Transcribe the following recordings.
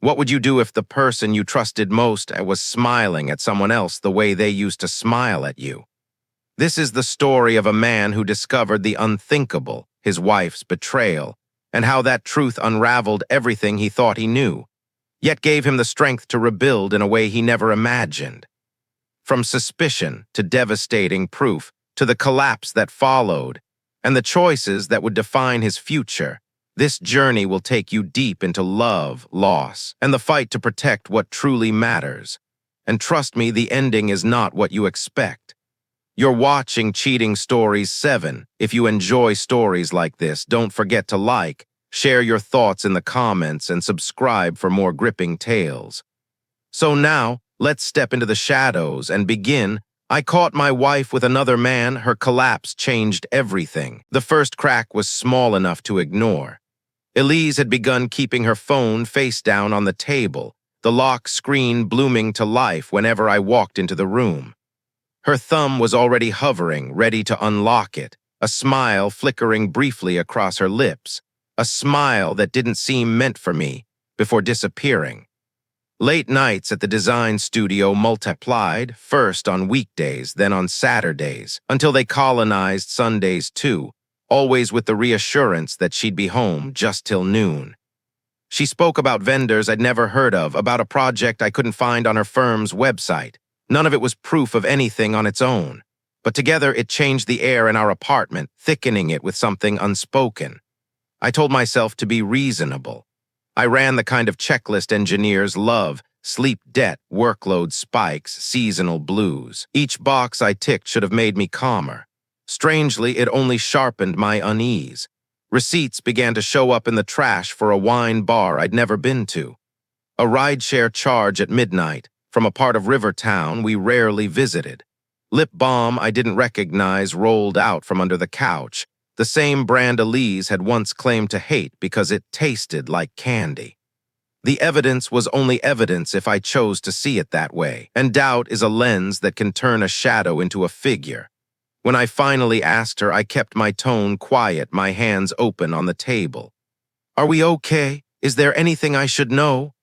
What would you do if the person you trusted most was smiling at someone else the way they used to smile at you? This is the story of a man who discovered the unthinkable, his wife's betrayal, and how that truth unraveled everything he thought he knew, yet gave him the strength to rebuild in a way he never imagined. From suspicion to devastating proof, to the collapse that followed, and the choices that would define his future, this journey will take you deep into love, loss, and the fight to protect what truly matters. And trust me, the ending is not what you expect. You're watching Cheating Stories 7. If you enjoy stories like this, don't forget to like, share your thoughts in the comments, and subscribe for more gripping tales. So now, let's step into the shadows and begin. I caught my wife with another man. Her collapse changed everything. The first crack was small enough to ignore. Elise had begun keeping her phone face down on the table, the lock screen blooming to life whenever I walked into the room. Her thumb was already hovering, ready to unlock it, a smile flickering briefly across her lips, a smile that didn't seem meant for me, before disappearing. Late nights at the design studio multiplied, first on weekdays, then on Saturdays, until they colonized Sundays too, always with the reassurance that she'd be home just till noon. She spoke about vendors I'd never heard of, about a project I couldn't find on her firm's website. None of it was proof of anything on its own, but together it changed the air in our apartment, thickening it with something unspoken. I told myself to be reasonable. I ran the kind of checklist engineers love: sleep debt, workload spikes, seasonal blues. Each box I ticked should have made me calmer. Strangely, it only sharpened my unease. Receipts began to show up in the trash for a wine bar I'd never been to. A rideshare charge at midnight from a part of Rivertown we rarely visited. Lip balm I didn't recognize rolled out from under the couch, the same brand Elise had once claimed to hate because it tasted like candy. The evidence was only evidence if I chose to see it that way, and doubt is a lens that can turn a shadow into a figure. When I finally asked her, I kept my tone quiet, my hands open on the table. "Are we okay? Is there anything I should know?"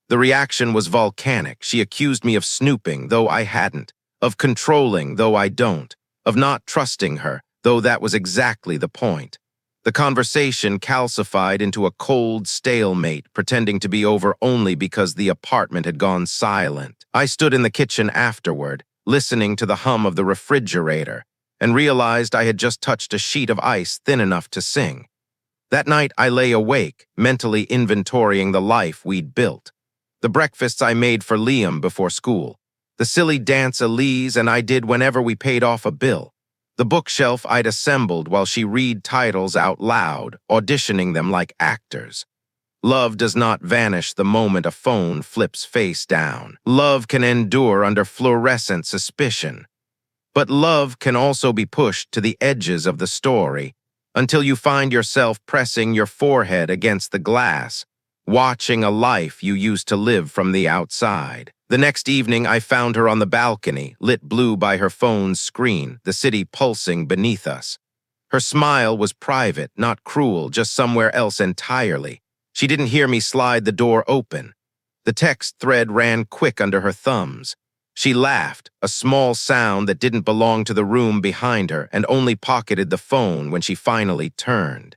The reaction was volcanic. She accused me of snooping, though I hadn't, of controlling, though I don't, of not trusting her, though that was exactly the point. The conversation calcified into a cold stalemate, pretending to be over only because the apartment had gone silent. I stood in the kitchen afterward, listening to the hum of the refrigerator, and realized I had just touched a sheet of ice thin enough to sing. That night I lay awake, mentally inventorying the life we'd built. The breakfasts I made for Liam before school, the silly dance Elise and I did whenever we paid off a bill, the bookshelf I'd assembled while she read titles out loud, auditioning them like actors. Love does not vanish the moment a phone flips face down. Love can endure under fluorescent suspicion. But love can also be pushed to the edges of the story until you find yourself pressing your forehead against the glass, watching a life you used to live from the outside. The next evening, I found her on the balcony, lit blue by her phone's screen, the city pulsing beneath us. Her smile was private, not cruel, just somewhere else entirely. She didn't hear me slide the door open. The text thread ran quick under her thumbs. She laughed, a small sound that didn't belong to the room behind her, and only pocketed the phone when she finally turned.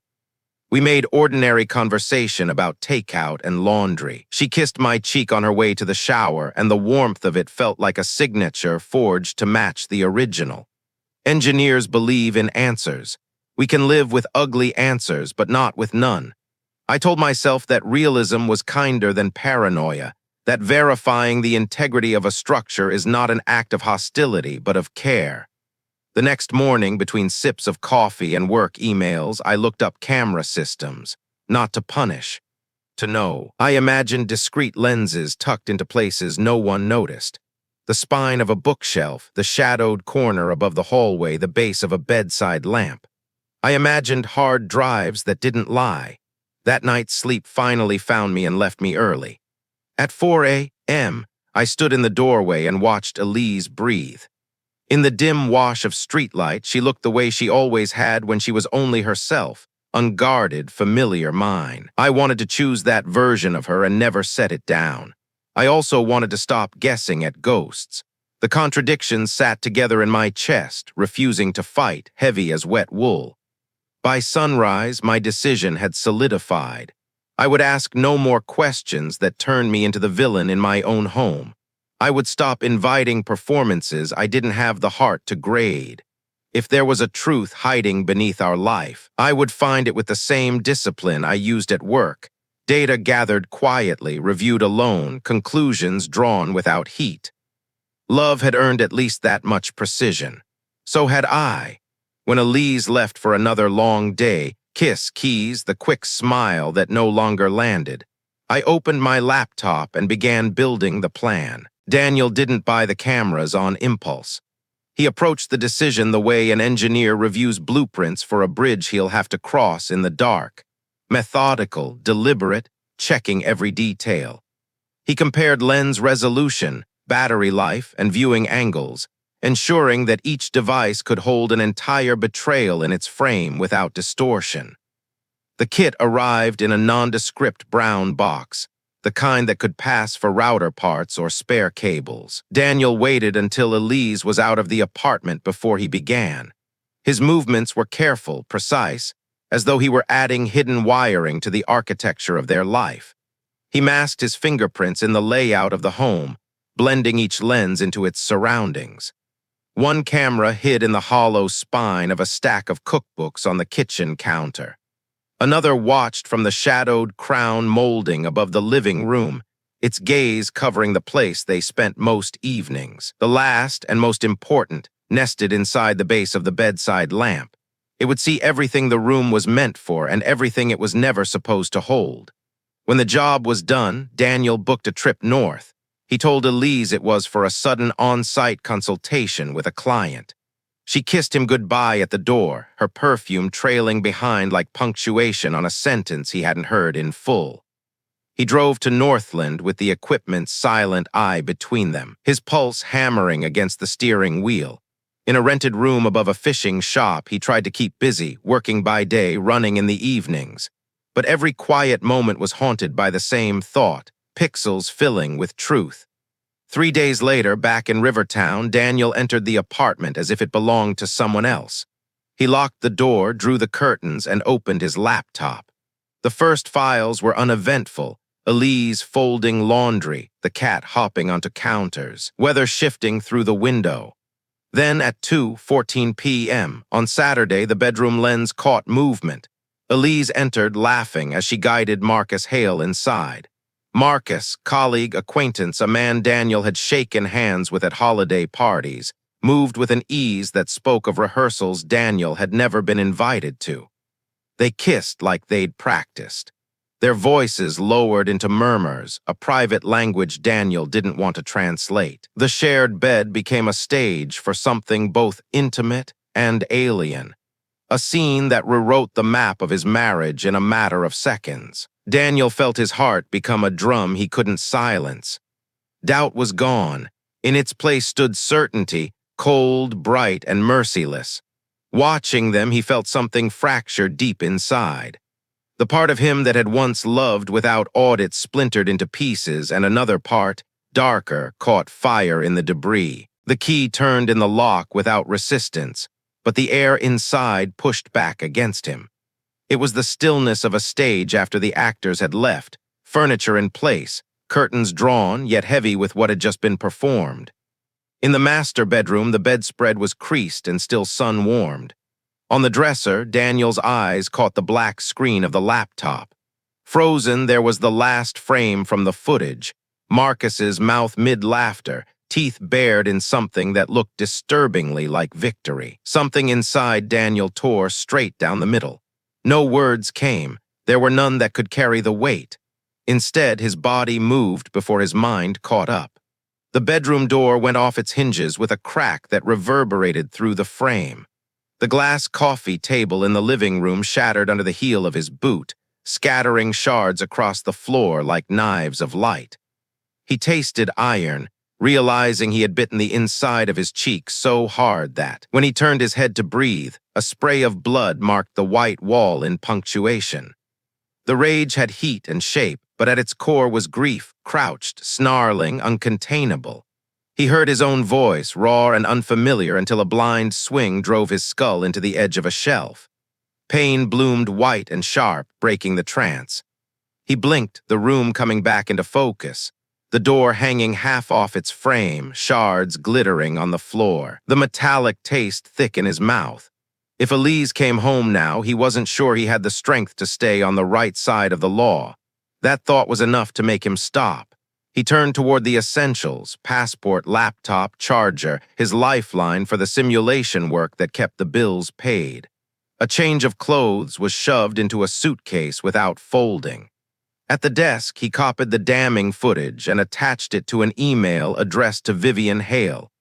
We made ordinary conversation about takeout and laundry. She kissed my cheek on her way to the shower, and the warmth of it felt like a signature forged to match the original. Engineers believe in answers. We can live with ugly answers, but not with none. I told myself that realism was kinder than paranoia, that verifying the integrity of a structure is not an act of hostility, but of care. The next morning, between sips of coffee and work emails, I looked up camera systems, not to punish, to know. I imagined discreet lenses tucked into places no one noticed. The spine of a bookshelf, the shadowed corner above the hallway, the base of a bedside lamp. I imagined hard drives that didn't lie. That night, sleep finally found me and left me early. At 4 a.m., I stood in the doorway and watched Elise breathe. In the dim wash of streetlight, she looked the way she always had when she was only herself, unguarded, familiar mine. I wanted to choose that version of her and never set it down. I also wanted to stop guessing at ghosts. The contradictions sat together in my chest, refusing to fight, heavy as wet wool. By sunrise, my decision had solidified. I would ask no more questions that turned me into the villain in my own home. I would stop inviting performances I didn't have the heart to grade. If there was a truth hiding beneath our life, I would find it with the same discipline I used at work. Data gathered quietly, reviewed alone, conclusions drawn without heat. Love had earned at least that much precision. So had I. When Elise left for another long day, kiss, keys, the quick smile that no longer landed, I opened my laptop and began building the plan. Daniel didn't buy the cameras on impulse. He approached the decision the way an engineer reviews blueprints for a bridge he'll have to cross in the dark. Methodical, deliberate, checking every detail. He compared lens resolution, battery life, and viewing angles, ensuring that each device could hold an entire betrayal in its frame without distortion. The kit arrived in a nondescript brown box, the kind that could pass for router parts or spare cables. Daniel waited until Elise was out of the apartment before he began. His movements were careful, precise, as though he were adding hidden wiring to the architecture of their life. He masked his fingerprints in the layout of the home, blending each lens into its surroundings. One camera hid in the hollow spine of a stack of cookbooks on the kitchen counter. Another watched from the shadowed crown molding above the living room, its gaze covering the place they spent most evenings. The last, and most important, nested inside the base of the bedside lamp. It would see everything the room was meant for and everything it was never supposed to hold. When the job was done, Daniel booked a trip north. He told Elise it was for a sudden on-site consultation with a client. She kissed him goodbye at the door, her perfume trailing behind like punctuation on a sentence he hadn't heard in full. He drove to Northland with the equipment's silent eye between them, his pulse hammering against the steering wheel. In a rented room above a fishing shop, he tried to keep busy, working by day, running in the evenings. But every quiet moment was haunted by the same thought, pixels filling with truth. 3 days later, back in Rivertown, Daniel entered the apartment as if it belonged to someone else. He locked the door, drew the curtains, and opened his laptop. The first files were uneventful, Elise folding laundry, the cat hopping onto counters, weather shifting through the window. Then at 2:14 p.m. on Saturday, the bedroom lens caught movement. Elise entered, laughing as she guided Marcus Hale inside. Marcus, colleague, acquaintance, a man Daniel had shaken hands with at holiday parties, moved with an ease that spoke of rehearsals Daniel had never been invited to. They kissed like they'd practiced. Their voices lowered into murmurs, a private language Daniel didn't want to translate. The shared bed became a stage for something both intimate and alien, a scene that rewrote the map of his marriage in a matter of seconds. Daniel felt his heart become a drum he couldn't silence. Doubt was gone. In its place stood certainty, cold, bright, and merciless. Watching them, he felt something fracture deep inside. The part of him that had once loved without audit splintered into pieces, and another part, darker, caught fire in the debris. The key turned in the lock without resistance, but the air inside pushed back against him. It was the stillness of a stage after the actors had left, furniture in place, curtains drawn, yet heavy with what had just been performed. In the master bedroom, the bedspread was creased and still sun-warmed. On the dresser, Daniel's eyes caught the black screen of the laptop. Frozen, there was the last frame from the footage, Marcus's mouth mid-laughter, teeth bared in something that looked disturbingly like victory. Something inside Daniel tore straight down the middle. No words came. There were none that could carry the weight. Instead, his body moved before his mind caught up. The bedroom door went off its hinges with a crack that reverberated through the frame. The glass coffee table in the living room shattered under the heel of his boot, scattering shards across the floor like knives of light. He tasted iron, realizing he had bitten the inside of his cheek so hard that, when he turned his head to breathe, a spray of blood marked the white wall in punctuation. The rage had heat and shape, but at its core was grief, crouched, snarling, uncontainable. He heard his own voice, raw and unfamiliar, until a blind swing drove his skull into the edge of a shelf. Pain bloomed white and sharp, breaking the trance. He blinked, the room coming back into focus, the door hanging half off its frame, shards glittering on the floor, the metallic taste thick in his mouth. If Elise came home now, he wasn't sure he had the strength to stay on the right side of the law. That thought was enough to make him stop. He turned toward the essentials: passport, laptop, charger, his lifeline for the simulation work that kept the bills paid. A change of clothes was shoved into a suitcase without folding. At the desk, he copied the damning footage and attached it to an email addressed to Vivian Hale.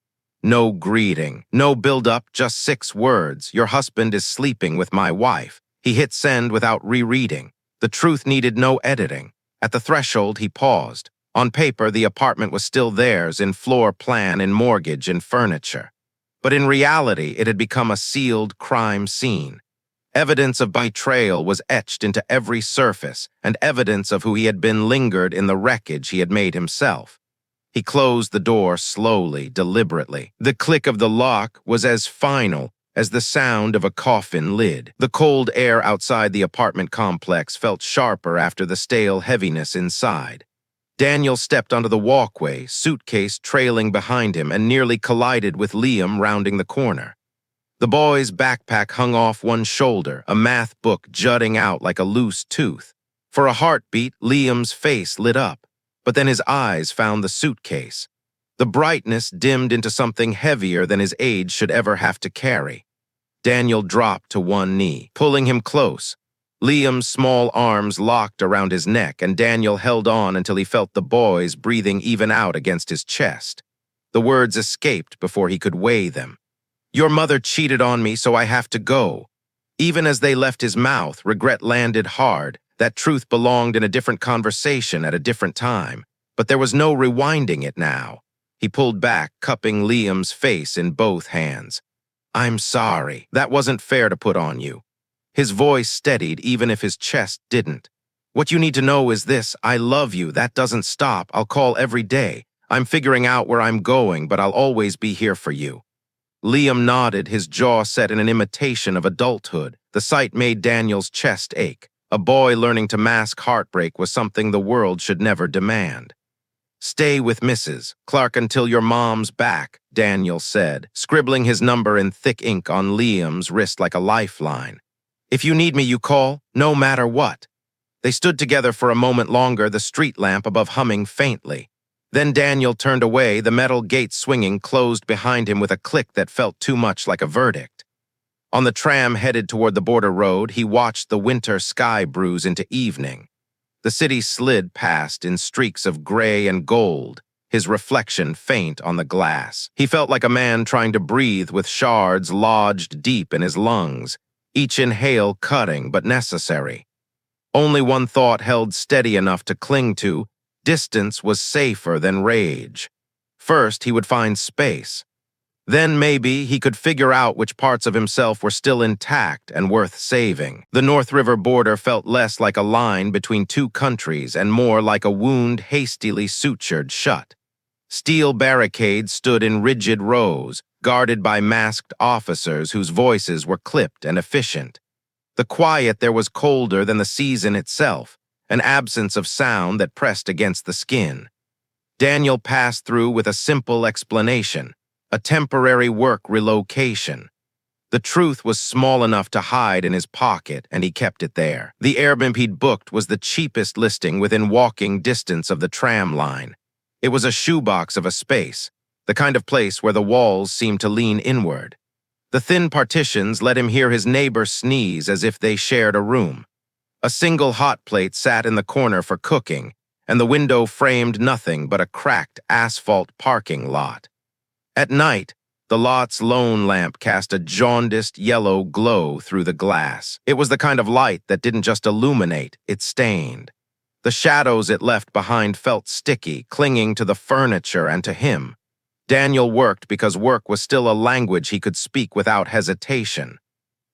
No greeting, no build-up, just 6 words: "Your husband is sleeping with my wife." He hit send without rereading. The truth needed no editing. At the threshold, he paused. On paper, the apartment was still theirs, in floor plan, in mortgage, in furniture. But in reality, it had become a sealed crime scene. Evidence of betrayal was etched into every surface, and evidence of who he had been lingered in the wreckage he had made himself. He closed the door slowly, deliberately. The click of the lock was as final as the sound of a coffin lid. The cold air outside the apartment complex felt sharper after the stale heaviness inside. Daniel stepped onto the walkway, suitcase trailing behind him, and nearly collided with Liam rounding the corner. The boy's backpack hung off one shoulder, a math book jutting out like a loose tooth. For a heartbeat, Liam's face lit up, but then his eyes found the suitcase. The brightness dimmed into something heavier than his age should ever have to carry. Daniel dropped to one knee, pulling him close. Liam's small arms locked around his neck, and Daniel held on until he felt the boy's breathing even out against his chest. The words escaped before he could weigh them. "Your mother cheated on me, so I have to go." Even as they left his mouth, regret landed hard. That truth belonged in a different conversation at a different time. But there was no rewinding it now. He pulled back, cupping Liam's face in both hands. "I'm sorry. That wasn't fair to put on you." His voice steadied even if his chest didn't. "What you need to know is this: I love you. That doesn't stop. I'll call every day. I'm figuring out where I'm going, but I'll always be here for you." Liam nodded, his jaw set in an imitation of adulthood. The sight made Daniel's chest ache. A boy learning to mask heartbreak was something the world should never demand. "Stay with Mrs. Clark until your mom's back," Daniel said, scribbling his number in thick ink on Liam's wrist like a lifeline. "If you need me, you call, no matter what." They stood together for a moment longer, the street lamp above humming faintly. Then Daniel turned away, the metal gate swinging closed behind him with a click that felt too much like a verdict. On the tram headed toward the border road, he watched the winter sky bruise into evening. The city slid past in streaks of gray and gold, his reflection faint on the glass. He felt like a man trying to breathe with shards lodged deep in his lungs, each inhale cutting but necessary. Only one thought held steady enough to cling to: distance was safer than rage. First, he would find space. Then maybe he could figure out which parts of himself were still intact and worth saving. The North River border felt less like a line between two countries and more like a wound hastily sutured shut. Steel barricades stood in rigid rows, guarded by masked officers whose voices were clipped and efficient. The quiet there was colder than the season itself, an absence of sound that pressed against the skin. Daniel passed through with a simple explanation: a temporary work relocation. The truth was small enough to hide in his pocket, and he kept it there. The Airbnb he'd booked was the cheapest listing within walking distance of the tram line. It was a shoebox of a space, the kind of place where the walls seemed to lean inward. The thin partitions let him hear his neighbor sneeze as if they shared a room. A single hot plate sat in the corner for cooking, and the window framed nothing but a cracked asphalt parking lot. At night, the lot's lone lamp cast a jaundiced yellow glow through the glass. It was the kind of light that didn't just illuminate, it stained. The shadows it left behind felt sticky, clinging to the furniture and to him. Daniel worked because work was still a language he could speak without hesitation.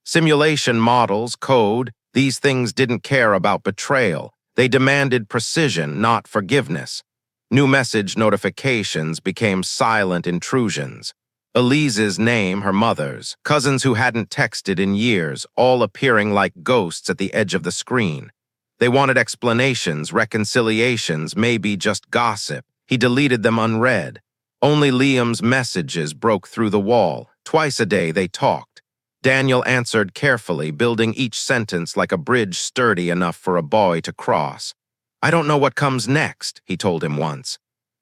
Simulation models, code, these things didn't care about betrayal. They demanded precision, not forgiveness. New message notifications became silent intrusions. Elise's name, her mother's, cousins who hadn't texted in years, all appearing like ghosts at the edge of the screen. They wanted explanations, reconciliations, maybe just gossip. He deleted them unread. Only Liam's messages broke through the wall. Twice a day they talked. Daniel answered carefully, building each sentence like a bridge sturdy enough for a boy to cross. "I don't know what comes next," he told him once,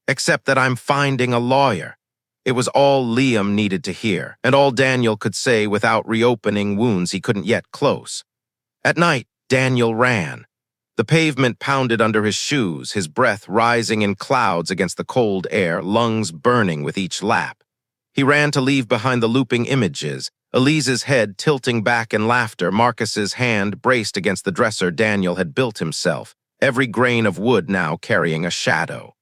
"except that I'm finding a lawyer." It was all Liam needed to hear, and all Daniel could say without reopening wounds he couldn't yet close. At night, Daniel ran. The pavement pounded under his shoes, his breath rising in clouds against the cold air, lungs burning with each lap. He ran to leave behind the looping images, Elise's head tilting back in laughter, Marcus's hand braced against the dresser Daniel had built himself, every grain of wood now carrying a shadow.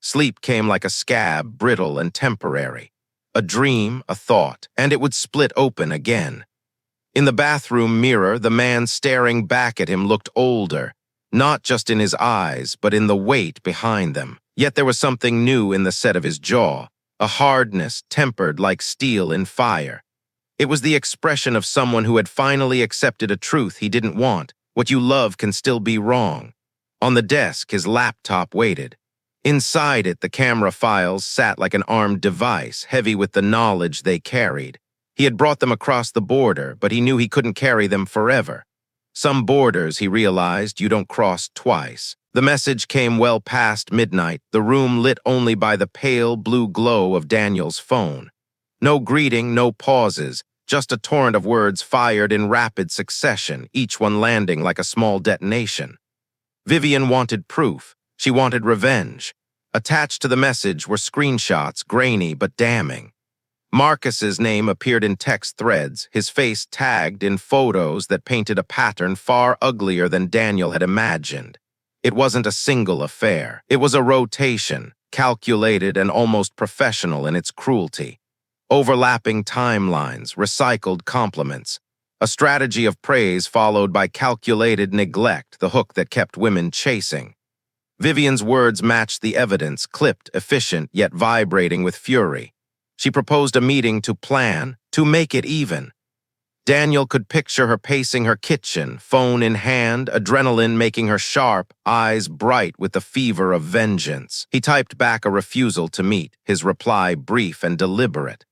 Sleep came like a scab, brittle and temporary. A dream, a thought, and it would split open again. In the bathroom mirror, the man staring back at him looked older, not just in his eyes, but in the weight behind them. Yet there was something new in the set of his jaw, a hardness tempered like steel in fire. It was the expression of someone who had finally accepted a truth he didn't want. What you love can still be wrong. On the desk, his laptop waited. Inside it, the camera files sat like an armed device, heavy with the knowledge they carried. He had brought them across the border, but he knew he couldn't carry them forever. Some borders, he realized, you don't cross twice. The message came well past midnight, the room lit only by the pale blue glow of Daniel's phone. No greeting, no pauses, just a torrent of words fired in rapid succession, each one landing like a small detonation. Vivian wanted proof. She wanted revenge. Attached to the message were screenshots, grainy but damning. Marcus's name appeared in text threads, his face tagged in photos that painted a pattern far uglier than Daniel had imagined. It wasn't a single affair. It was a rotation, calculated and almost professional in its cruelty. Overlapping timelines, recycled compliments. A strategy of praise followed by calculated neglect, the hook that kept women chasing. Vivian's words matched the evidence, clipped, efficient, yet vibrating with fury. She proposed a meeting to plan, to make it even. Daniel could picture her pacing her kitchen, phone in hand, adrenaline making her sharp, eyes bright with the fever of vengeance. He typed back a refusal to meet, his reply brief and deliberate.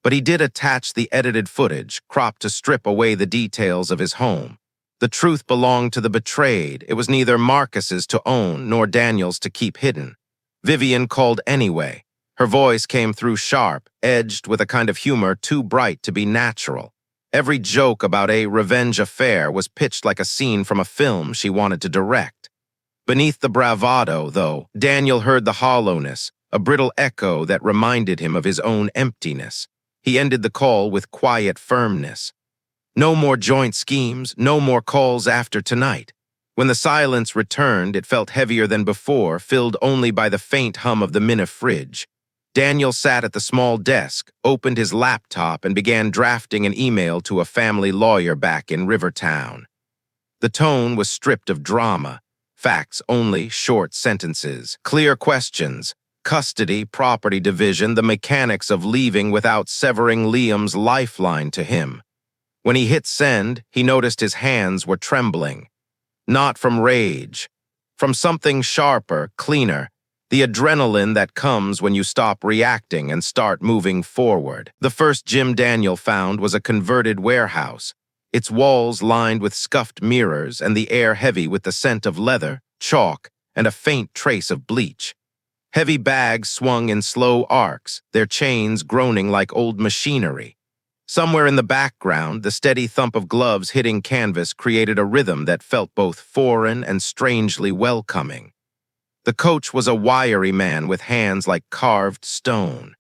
But he did attach the edited footage, cropped to strip away the details of his home. The truth belonged to the betrayed. It was neither Marcus's to own nor Daniel's to keep hidden. Vivian called anyway. Her voice came through sharp, edged with a kind of humor too bright to be natural. Every joke about a revenge affair was pitched like a scene from a film she wanted to direct. Beneath the bravado, though, Daniel heard the hollowness, a brittle echo that reminded him of his own emptiness. He ended the call with quiet firmness. No more joint schemes, no more calls after tonight. When the silence returned, it felt heavier than before, filled only by the faint hum of the mini fridge. Daniel sat at the small desk, opened his laptop, and began drafting an email to a family lawyer back in Rivertown. The tone was stripped of drama, facts only, short sentences, clear questions, custody, property division, the mechanics of leaving without severing Liam's lifeline to him. When he hit send, he noticed his hands were trembling. Not from rage, from something sharper, cleaner, the adrenaline that comes when you stop reacting and start moving forward. The first gym Daniel found was a converted warehouse, its walls lined with scuffed mirrors and the air heavy with the scent of leather, chalk, and a faint trace of bleach. Heavy bags swung in slow arcs, their chains groaning like old machinery. Somewhere in the background, the steady thump of gloves hitting canvas created a rhythm that felt both foreign and strangely welcoming. The coach was a wiry man with hands like carved stone.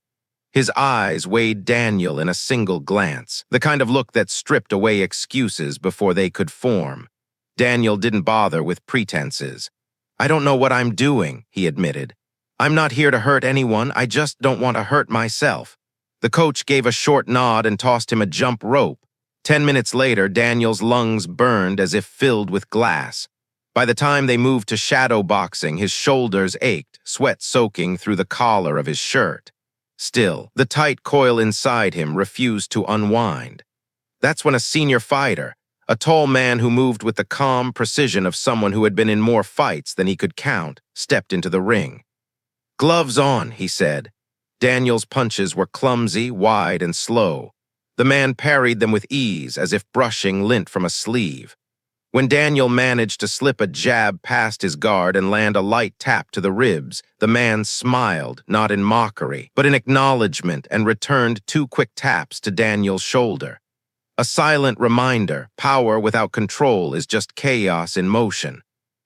His eyes weighed Daniel in a single glance, the kind of look that stripped away excuses before they could form. Daniel didn't bother with pretenses. "I don't know what I'm doing," he admitted. "I'm not here to hurt anyone, I just don't want to hurt myself." The coach gave a short nod and tossed him a jump rope. 10 minutes later, Daniel's lungs burned as if filled with glass. By the time they moved to shadow boxing, his shoulders ached, sweat soaking through the collar of his shirt. Still, the tight coil inside him refused to unwind. That's when a senior fighter, a tall man who moved with the calm precision of someone who had been in more fights than he could count, stepped into the ring. "Gloves on," he said. Daniel's punches were clumsy, wide, and slow. The man parried them with ease, as if brushing lint from a sleeve. When Daniel managed to slip a jab past his guard and land a light tap to the ribs, the man smiled, not in mockery, but in acknowledgement, and returned 2 quick taps to Daniel's shoulder. A silent reminder, power without control is just chaos in motion.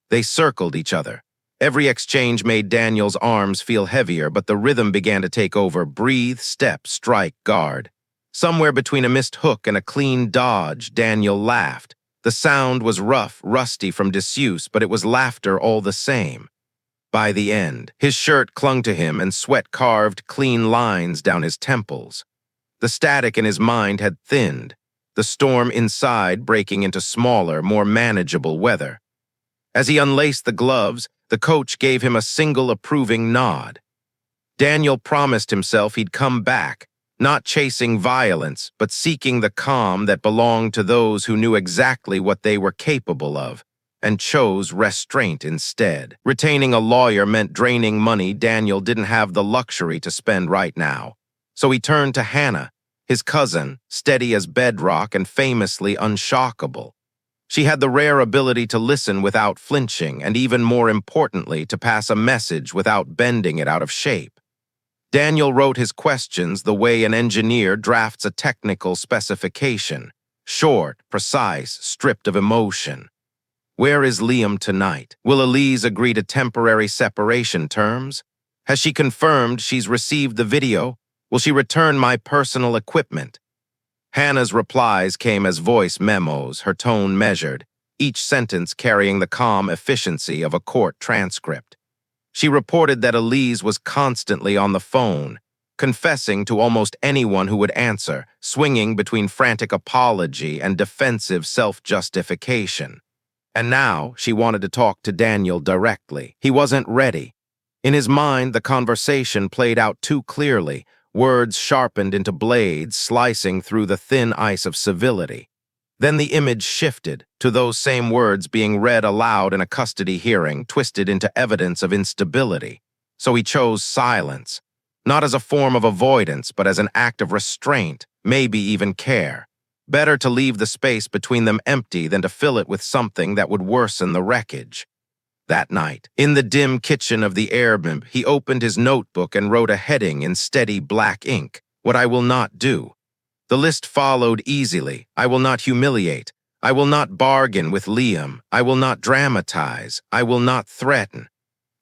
They circled each other. Every exchange made Daniel's arms feel heavier, but the rhythm began to take over: breathe, step, strike, guard. Somewhere between a missed hook and a clean dodge, Daniel laughed. The sound was rough, rusty from disuse, but it was laughter all the same. By the end, his shirt clung to him and sweat carved clean lines down his temples. The static in his mind had thinned, the storm inside breaking into smaller, more manageable weather. As he unlaced the gloves, the coach gave him a single approving nod. Daniel promised himself he'd come back, not chasing violence, but seeking the calm that belonged to those who knew exactly what they were capable of, and chose restraint instead. Retaining a lawyer meant draining money Daniel didn't have the luxury to spend right now. So he turned to Hannah, his cousin, steady as bedrock and famously unshockable. She had the rare ability to listen without flinching, and even more importantly, to pass a message without bending it out of shape. Daniel wrote his questions the way an engineer drafts a technical specification: short, precise, stripped of emotion. Where is Liam tonight? Will Elise agree to temporary separation terms? Has she confirmed she's received the video? Will she return my personal equipment? Hannah's replies came as voice memos, her tone measured, each sentence carrying the calm efficiency of a court transcript. She reported that Elise was constantly on the phone, confessing to almost anyone who would answer, swinging between frantic apology and defensive self-justification. And now she wanted to talk to Daniel directly. He wasn't ready. In his mind, the conversation played out too clearly, words sharpened into blades slicing through the thin ice of civility. Then the image shifted to those same words being read aloud in a custody hearing, twisted into evidence of instability. So he chose silence, not as a form of avoidance, but as an act of restraint, maybe even care. Better to leave the space between them empty than to fill it with something that would worsen the wreckage. That night, in the dim kitchen of the Airbnb, he opened his notebook and wrote a heading in steady black ink: "What I will not do." The list followed easily: I will not humiliate. I will not bargain with Liam. I will not dramatize. I will not threaten.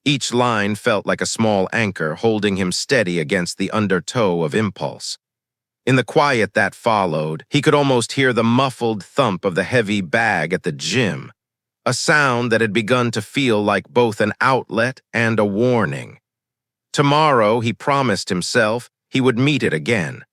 Each line felt like a small anchor holding him steady against the undertow of impulse. In the quiet that followed, he could almost hear the muffled thump of the heavy bag at the gym, a sound that had begun to feel like both an outlet and a warning. Tomorrow, he promised himself, he would meet it again.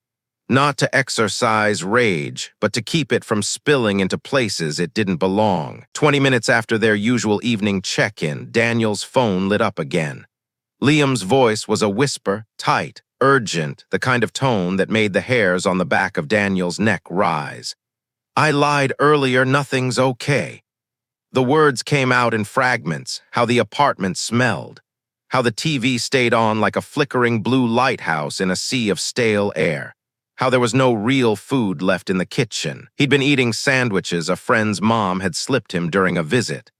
Not to exercise rage, but to keep it from spilling into places it didn't belong. 20 minutes after their usual evening check-in, Daniel's phone lit up again. Liam's voice was a whisper, tight, urgent, the kind of tone that made the hairs on the back of Daniel's neck rise. "I lied earlier, nothing's okay." The words came out in fragments: how the apartment smelled, how the TV stayed on like a flickering blue lighthouse in a sea of stale air, how there was no real food left in the kitchen. He'd been eating sandwiches a friend's mom had slipped him during a visit.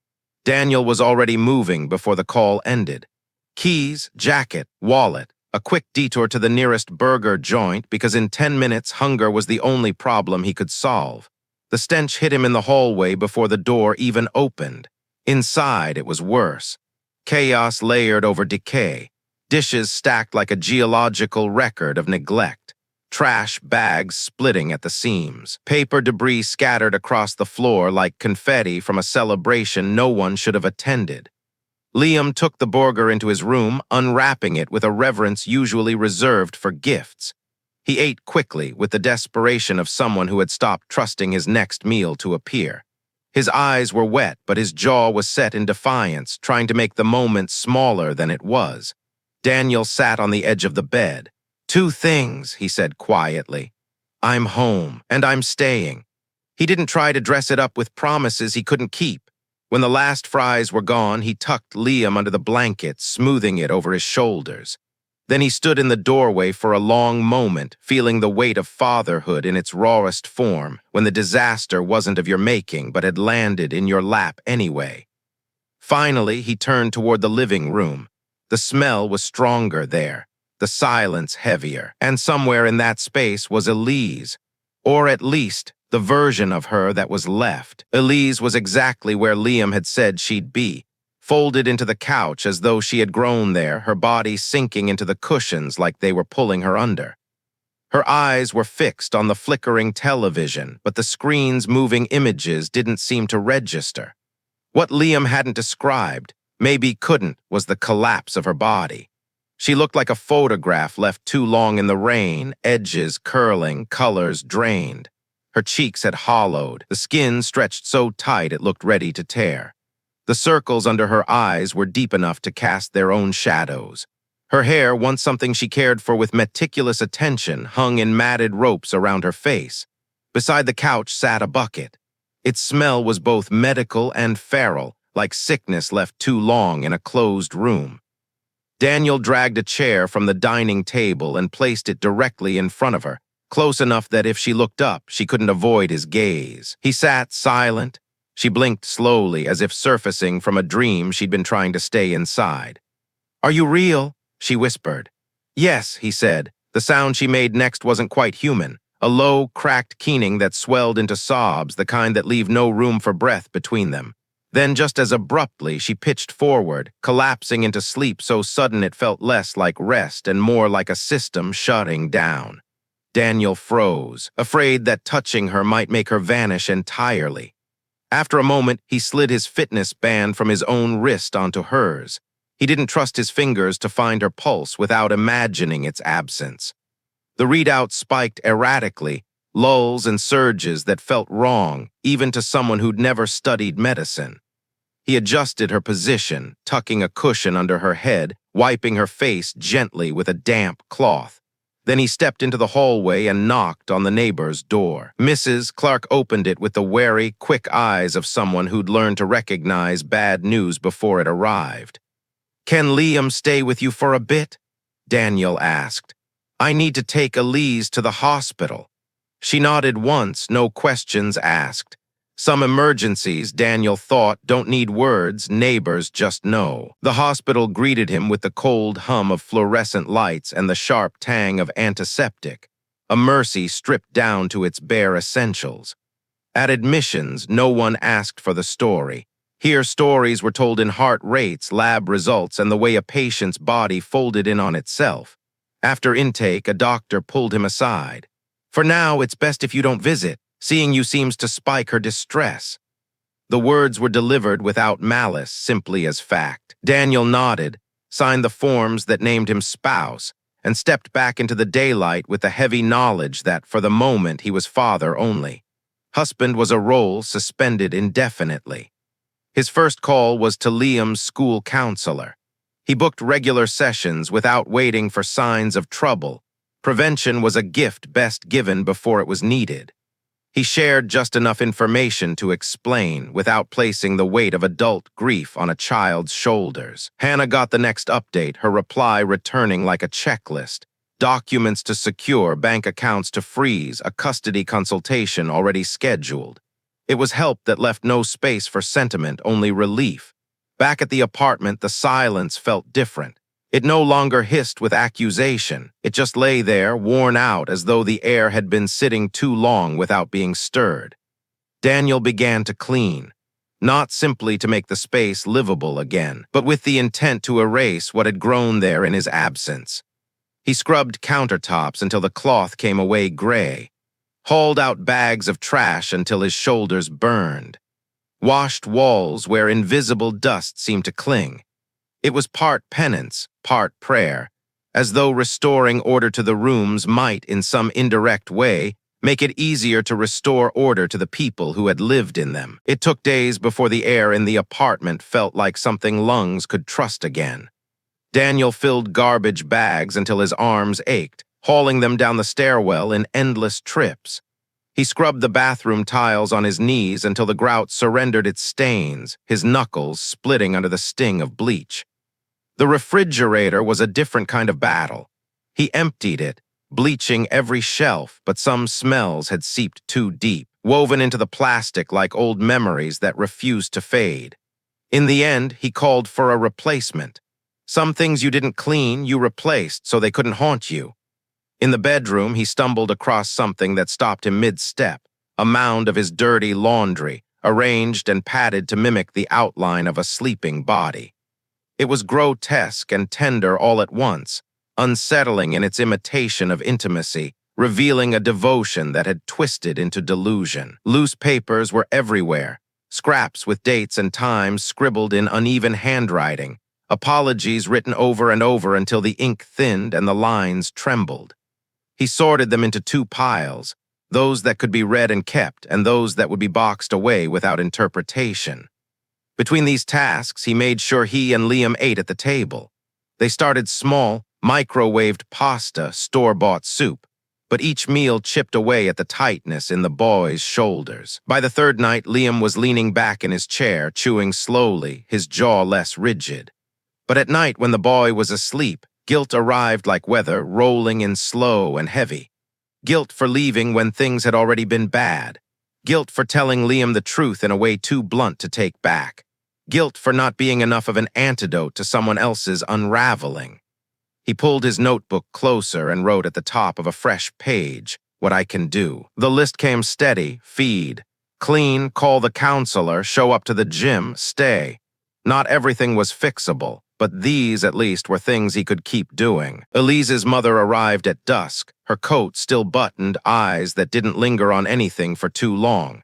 Daniel was already moving before the call ended. Keys, jacket, wallet, a quick detour to the nearest burger joint because in 10 minutes hunger was the only problem he could solve. The stench hit him in the hallway before the door even opened. Inside, it was worse. Chaos layered over decay, dishes stacked like a geological record of neglect, trash bags splitting at the seams, paper debris scattered across the floor like confetti from a celebration no one should have attended. Liam took the burger into his room, unwrapping it with a reverence usually reserved for gifts. He ate quickly, with the desperation of someone who had stopped trusting his next meal to appear. His eyes were wet, but his jaw was set in defiance, trying to make the moment smaller than it was. Daniel sat on the edge of the bed. "Two things," he said quietly. "I'm home, and I'm staying." He didn't try to dress it up with promises he couldn't keep. When the last fries were gone, he tucked Liam under the blanket, smoothing it over his shoulders. Then he stood in the doorway for a long moment, feeling the weight of fatherhood in its rawest form, when the disaster wasn't of your making but had landed in your lap anyway. Finally, he turned toward the living room. The smell was stronger there, the silence heavier, and somewhere in that space was Elise, or at least the version of her that was left. Elise was exactly where Liam had said she'd be, folded into the couch as though she had grown there, her body sinking into the cushions like they were pulling her under. Her eyes were fixed on the flickering television, but the screen's moving images didn't seem to register. What Liam hadn't described, maybe couldn't, was the collapse of her body. She looked like a photograph left too long in the rain, edges curling, colors drained. Her cheeks had hollowed, the skin stretched so tight it looked ready to tear. The circles under her eyes were deep enough to cast their own shadows. Her hair, once something she cared for with meticulous attention, hung in matted ropes around her face. Beside the couch sat a bucket. Its smell was both medical and feral, like sickness left too long in a closed room. Daniel dragged a chair from the dining table and placed it directly in front of her, close enough that if she looked up, she couldn't avoid his gaze. He sat silent. She blinked slowly, as if surfacing from a dream she'd been trying to stay inside. "Are you real?" she whispered. "Yes," he said. The sound she made next wasn't quite human, a low, cracked keening that swelled into sobs, the kind that leave no room for breath between them. Then, just as abruptly, she pitched forward, collapsing into sleep so sudden it felt less like rest and more like a system shutting down. Daniel froze, afraid that touching her might make her vanish entirely. After a moment, he slid his fitness band from his own wrist onto hers. He didn't trust his fingers to find her pulse without imagining its absence. The readout spiked erratically, lulls and surges that felt wrong, even to someone who'd never studied medicine. He adjusted her position, tucking a cushion under her head, wiping her face gently with a damp cloth. Then he stepped into the hallway and knocked on the neighbor's door. Mrs. Clark opened it with the wary, quick eyes of someone who'd learned to recognize bad news before it arrived. "Can Liam stay with you for a bit?" Daniel asked. "I need to take Elise to the hospital." She nodded once, no questions asked. Some emergencies, Daniel thought, don't need words, neighbors just know. The hospital greeted him with the cold hum of fluorescent lights and the sharp tang of antiseptic, a mercy stripped down to its bare essentials. At admissions, no one asked for the story. Here, stories were told in heart rates, lab results, and the way a patient's body folded in on itself. After intake, a doctor pulled him aside. "For now, it's best if you don't visit. Seeing you seems to spike her distress." The words were delivered without malice, simply as fact. Daniel nodded, signed the forms that named him spouse, and stepped back into the daylight with the heavy knowledge that, for the moment, he was father only. Husband was a role suspended indefinitely. His first call was to Liam's school counselor. He booked regular sessions without waiting for signs of trouble. Prevention was a gift best given before it was needed. He shared just enough information to explain, without placing the weight of adult grief on a child's shoulders. Hannah got the next update, her reply returning like a checklist. Documents to secure, bank accounts to freeze, a custody consultation already scheduled. It was help that left no space for sentiment, only relief. Back at the apartment, the silence felt different. It no longer hissed with accusation. It just lay there, worn out, as though the air had been sitting too long without being stirred. Daniel began to clean, not simply to make the space livable again, but with the intent to erase what had grown there in his absence. He scrubbed countertops until the cloth came away gray, hauled out bags of trash until his shoulders burned, washed walls where invisible dust seemed to cling. It was part penance, part prayer, as though restoring order to the rooms might, in some indirect way, make it easier to restore order to the people who had lived in them. It took days before the air in the apartment felt like something lungs could trust again. Daniel filled garbage bags until his arms ached, hauling them down the stairwell in endless trips. He scrubbed the bathroom tiles on his knees until the grout surrendered its stains, his knuckles splitting under the sting of bleach. The refrigerator was a different kind of battle. He emptied it, bleaching every shelf, but some smells had seeped too deep, woven into the plastic like old memories that refused to fade. In the end, he called for a replacement. Some things you didn't clean, you replaced so they couldn't haunt you. In the bedroom, he stumbled across something that stopped him mid-step, a mound of his dirty laundry, arranged and padded to mimic the outline of a sleeping body. It was grotesque and tender all at once, unsettling in its imitation of intimacy, revealing a devotion that had twisted into delusion. Loose papers were everywhere, scraps with dates and times scribbled in uneven handwriting, apologies written over and over until the ink thinned and the lines trembled. He sorted them into two piles, those that could be read and kept and those that would be boxed away without interpretation. Between these tasks, he made sure he and Liam ate at the table. They started small, microwaved pasta, store-bought soup, but each meal chipped away at the tightness in the boy's shoulders. By the third night, Liam was leaning back in his chair, chewing slowly, his jaw less rigid. But at night, when the boy was asleep, guilt arrived like weather, rolling in slow and heavy. Guilt for leaving when things had already been bad. Guilt for telling Liam the truth in a way too blunt to take back. Guilt for not being enough of an antidote to someone else's unraveling. He pulled his notebook closer and wrote at the top of a fresh page, "What I can do." The list came steady: feed, clean, call the counselor, show up to the gym, stay. Not everything was fixable, but these, at least, were things he could keep doing. Elise's mother arrived at dusk, her coat still buttoned, eyes that didn't linger on anything for too long.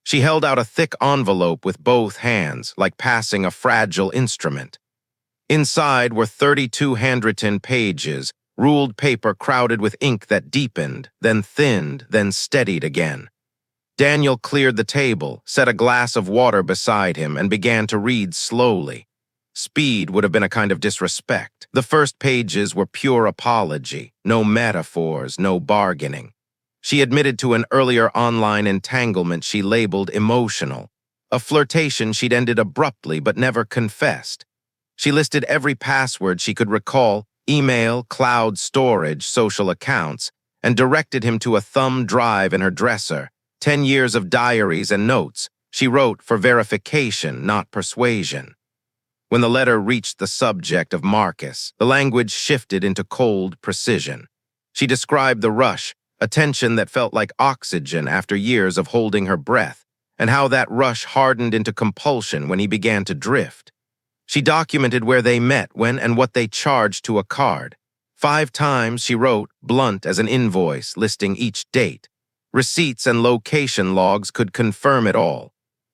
She held out a thick envelope with both hands, like passing a fragile instrument. Inside were 32 handwritten pages, ruled paper crowded with ink that deepened, then thinned, then steadied again. Daniel cleared the table, set a glass of water beside him, and began to read slowly. Speed would have been a kind of disrespect. The first pages were pure apology, no metaphors, no bargaining. She admitted to an earlier online entanglement she labeled emotional, a flirtation she'd ended abruptly but never confessed. She listed every password she could recall, email, cloud storage, social accounts, and directed him to a thumb drive in her dresser, 10 years of diaries and notes she wrote for verification, not persuasion. When the letter reached the subject of Marcus, the language shifted into cold precision. She described the rush, a tension that felt like oxygen after years of holding her breath, and how that rush hardened into compulsion when he began to drift. She documented where they met, when and what they charged to a card. 5 times she wrote, blunt as an invoice, listing each date. Receipts and location logs could confirm it all.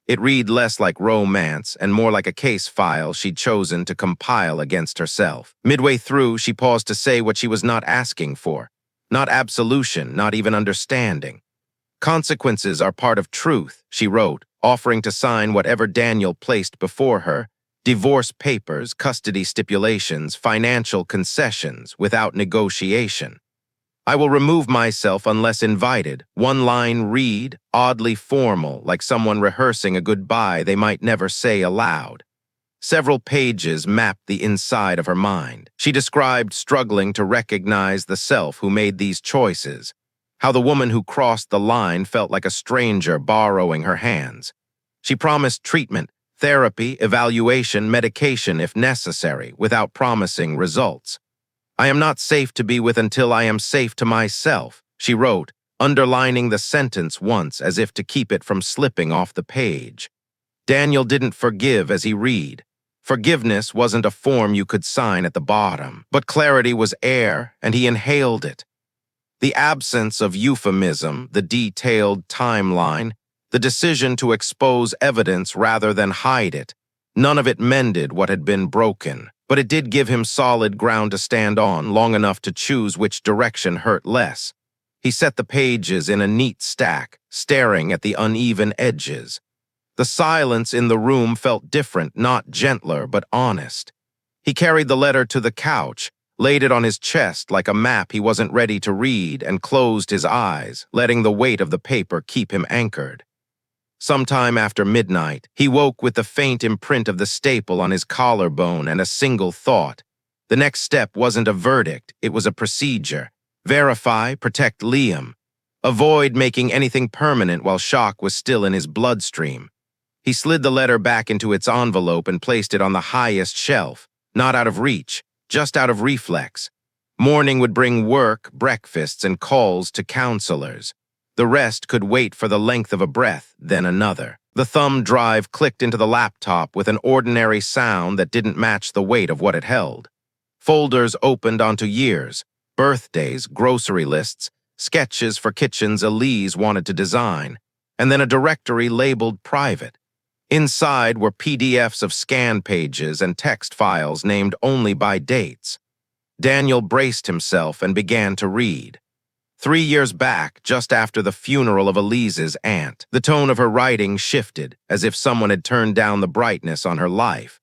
It read less like romance and more like a case file she'd chosen to compile against herself. Midway through, she paused to say what she was not asking for. Not absolution, not even understanding. Consequences are part of truth, she wrote, offering to sign whatever Daniel placed before her. Divorce papers, custody stipulations, financial concessions, without negotiation. I will remove myself unless invited. One line read, oddly formal, like someone rehearsing a goodbye they might never say aloud. Several pages mapped the inside of her mind. She described struggling to recognize the self who made these choices, how the woman who crossed the line felt like a stranger borrowing her hands. She promised treatment, therapy, evaluation, medication if necessary, without promising results. I am not safe to be with until I am safe to myself, she wrote, underlining the sentence once as if to keep it from slipping off the page. Daniel didn't forgive as he read. Forgiveness wasn't a form you could sign at the bottom, but clarity was air, and he inhaled it. The absence of euphemism, the detailed timeline, the decision to expose evidence rather than hide it, none of it mended what had been broken. but it did give him solid ground to stand on, long enough to choose which direction hurt less. He set the pages in a neat stack, staring at the uneven edges. The silence in the room felt different, not gentler, but honest. He carried the letter to the couch, laid it on his chest like a map he wasn't ready to read, and closed his eyes, letting the weight of the paper keep him anchored. Sometime after midnight, he woke with the faint imprint of the staple on his collarbone and a single thought. The next step wasn't a verdict, it was a procedure. Verify, protect Liam. Avoid making anything permanent while shock was still in his bloodstream. He slid the letter back into its envelope and placed it on the highest shelf, not out of reach, just out of reflex. Morning would bring work, breakfasts, and calls to counselors. The rest could wait for the length of a breath, then another. The thumb drive clicked into the laptop with an ordinary sound that didn't match the weight of what it held. Folders opened onto years, birthdays, grocery lists, sketches for kitchens Elise wanted to design, and then a directory labeled private. Inside were PDFs of scan pages and text files named only by dates. Daniel braced himself and began to read. 3 years back, just after the funeral of Elise's aunt, the tone of her writing shifted, as if someone had turned down the brightness on her life.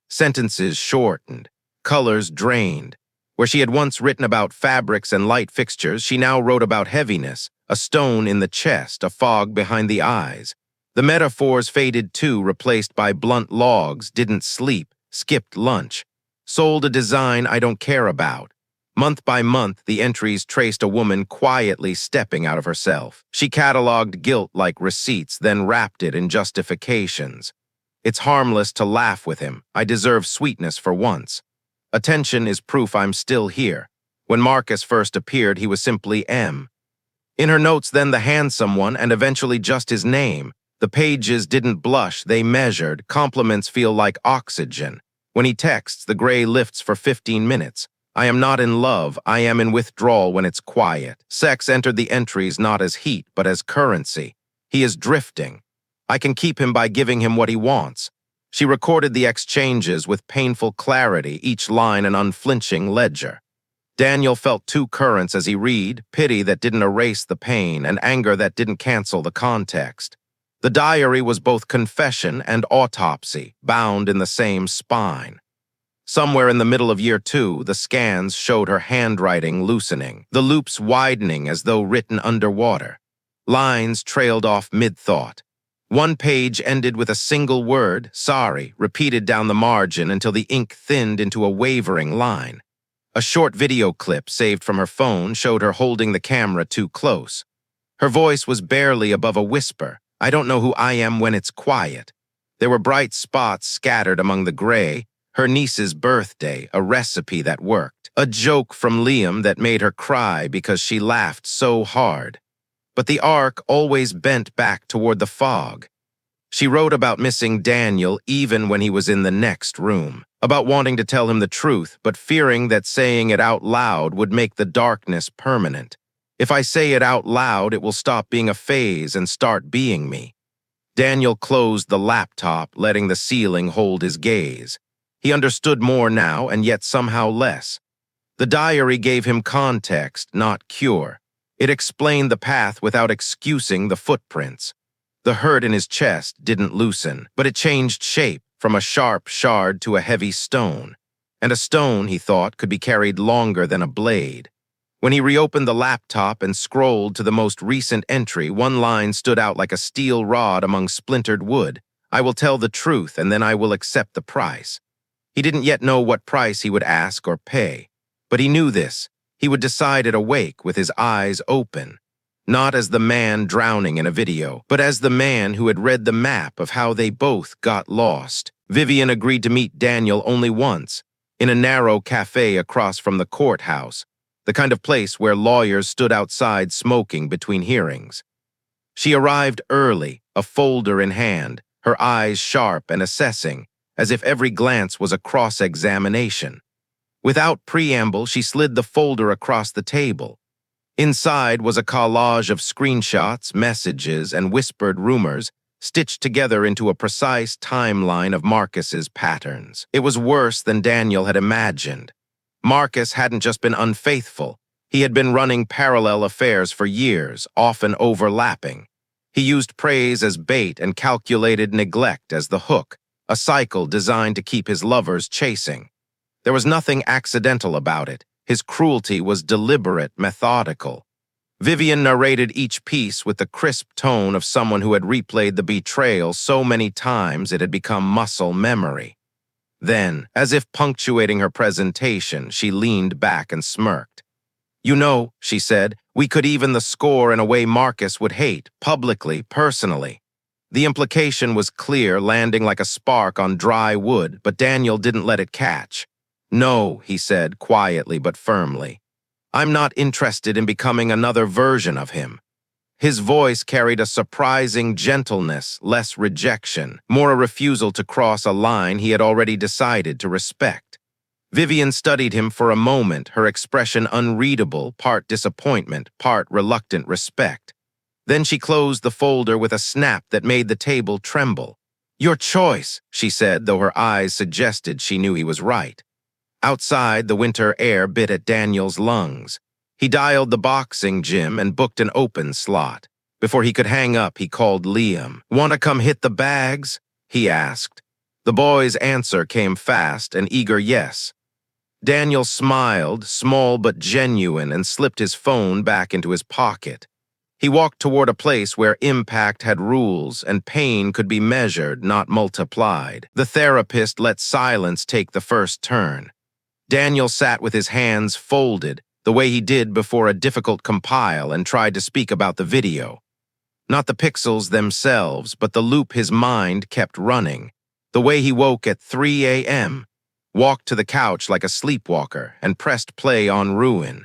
Sentences shortened, colors drained. Where she had once written about fabrics and light fixtures, she now wrote about heaviness, a stone in the chest, a fog behind the eyes. The metaphors faded too, replaced by blunt logs, didn't sleep, skipped lunch, sold a design I don't care about. Month by month, the entries traced a woman quietly stepping out of herself. She cataloged guilt like receipts, then wrapped it in justifications. It's harmless to laugh with him. I deserve sweetness for once. Attention is proof I'm still here. When Marcus first appeared, he was simply M. In her notes, then the handsome one, and eventually just his name. The pages didn't blush, they measured. Compliments feel like oxygen. When he texts, the gray lifts for 15 minutes. I am not in love, I am in withdrawal when it's quiet. Sex entered the entries not as heat, but as currency. He is drifting. I can keep him by giving him what he wants. She recorded the exchanges with painful clarity, each line an unflinching ledger. Daniel felt two currents as he read, pity that didn't erase the pain, and anger that didn't cancel the context. The diary was both confession and autopsy, bound in the same spine. Somewhere in the middle of year 2, the scans showed her handwriting loosening, the loops widening as though written underwater. Lines trailed off mid-thought. One page ended with a single word, sorry, repeated down the margin until the ink thinned into a wavering line. A short video clip saved from her phone showed her holding the camera too close. Her voice was barely above a whisper. I don't know who I am when it's quiet. There were bright spots scattered among the gray. Her niece's birthday, a recipe that worked. A joke from Liam that made her cry because she laughed so hard. But the arc always bent back toward the fog. She wrote about missing Daniel even when he was in the next room, about wanting to tell him the truth, but fearing that saying it out loud would make the darkness permanent. If I say it out loud, it will stop being a phase and start being me. Daniel closed the laptop, letting the ceiling hold his gaze. He understood more now, and yet somehow less. The diary gave him context, not cure. It explained the path without excusing the footprints. The hurt in his chest didn't loosen, but it changed shape from a sharp shard to a heavy stone. And a stone, he thought, could be carried longer than a blade. When he reopened the laptop and scrolled to the most recent entry, one line stood out like a steel rod among splintered wood. I will tell the truth, and then I will accept the price. He didn't yet know what price he would ask or pay, but he knew this. He would decide it awake with his eyes open, not as the man drowning in a video, but as the man who had read the map of how they both got lost. Vivian agreed to meet Daniel only once, in a narrow cafe across from the courthouse, the kind of place where lawyers stood outside smoking between hearings. She arrived early, a folder in hand, her eyes sharp and assessing, as if every glance was a cross-examination. Without preamble, she slid the folder across the table. Inside was a collage of screenshots, messages, and whispered rumors, stitched together into a precise timeline of Marcus's patterns. It was worse than Daniel had imagined. Marcus hadn't just been unfaithful. He had been running parallel affairs for years, often overlapping. He used praise as bait and calculated neglect as the hook, a cycle designed to keep his lovers chasing. There was nothing accidental about it. His cruelty was deliberate, methodical. Viven narrated each piece with the crisp tone of someone who had replayed the betrayal so many times it had become muscle memory. Then, as if punctuating her presentation, she leaned back and smirked. "You know," she said, "we could even the score in a way Marcus would hate, publicly, personally." The implication was clear, landing like a spark on dry wood, but Daniel didn't let it catch. "No," he said, quietly but firmly. "I'm not interested in becoming another version of him." His voice carried a surprising gentleness, less rejection, more a refusal to cross a line he had already decided to respect. Viven studied him for a moment, her expression unreadable, part disappointment, part reluctant respect. Then she closed the folder with a snap that made the table tremble. "Your choice," she said, though her eyes suggested she knew he was right. Outside, the winter air bit at Daniel's lungs. He dialed the boxing gym and booked an open slot. Before he could hang up, he called Liam. "Want to come hit the bags?" he asked. The boy's answer came fast, an eager yes. Daniel smiled, small but genuine, and slipped his phone back into his pocket. He walked toward a place where impact had rules and pain could be measured, not multiplied. The therapist let silence take the first turn. Daniel sat with his hands folded, the way he did before a difficult compile, and tried to speak about the video. Not the pixels themselves, but the loop his mind kept running. The way he woke at 3 a.m., walked to the couch like a sleepwalker, and pressed play on Ruin.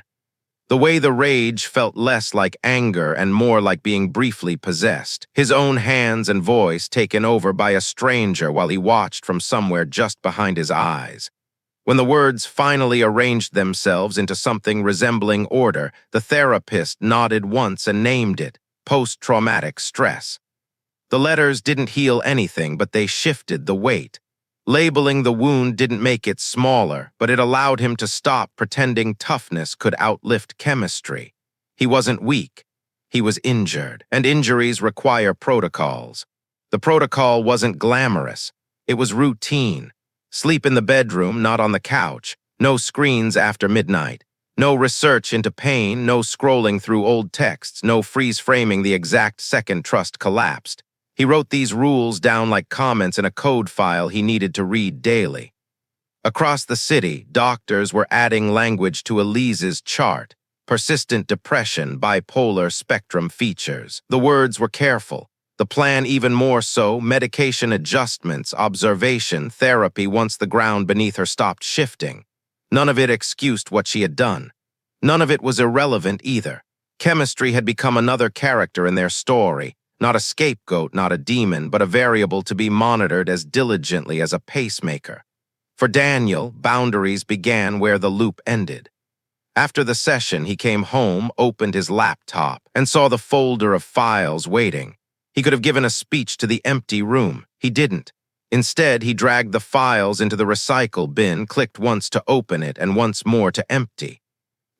The way the rage felt less like anger and more like being briefly possessed, his own hands and voice taken over by a stranger while he watched from somewhere just behind his eyes. When the words finally arranged themselves into something resembling order, the therapist nodded once and named it post-traumatic stress. The letters didn't heal anything, but they shifted the weight. Labeling the wound didn't make it smaller, but it allowed him to stop pretending toughness could outlift chemistry. He wasn't weak. He was injured, and injuries require protocols. The protocol wasn't glamorous. It was routine. Sleep in the bedroom, not on the couch. No screens after midnight. No research into pain, no scrolling through old texts, no freeze-framing the exact second trust collapsed. He wrote these rules down like comments in a code file he needed to read daily. Across the city, doctors were adding language to Elise's chart. Persistent depression, bipolar spectrum features. The words were careful. The plan even more so, medication adjustments, observation, therapy once the ground beneath her stopped shifting. None of it excused what she had done. None of it was irrelevant either. Chemistry had become another character in their story, not a scapegoat, not a demon, but a variable to be monitored as diligently as a pacemaker. For Daniel, boundaries began where the loop ended. After the session, he came home, opened his laptop, and saw the folder of files waiting. He could have given a speech to the empty room. He didn't. Instead, he dragged the files into the recycle bin, clicked once to open it and once more to empty.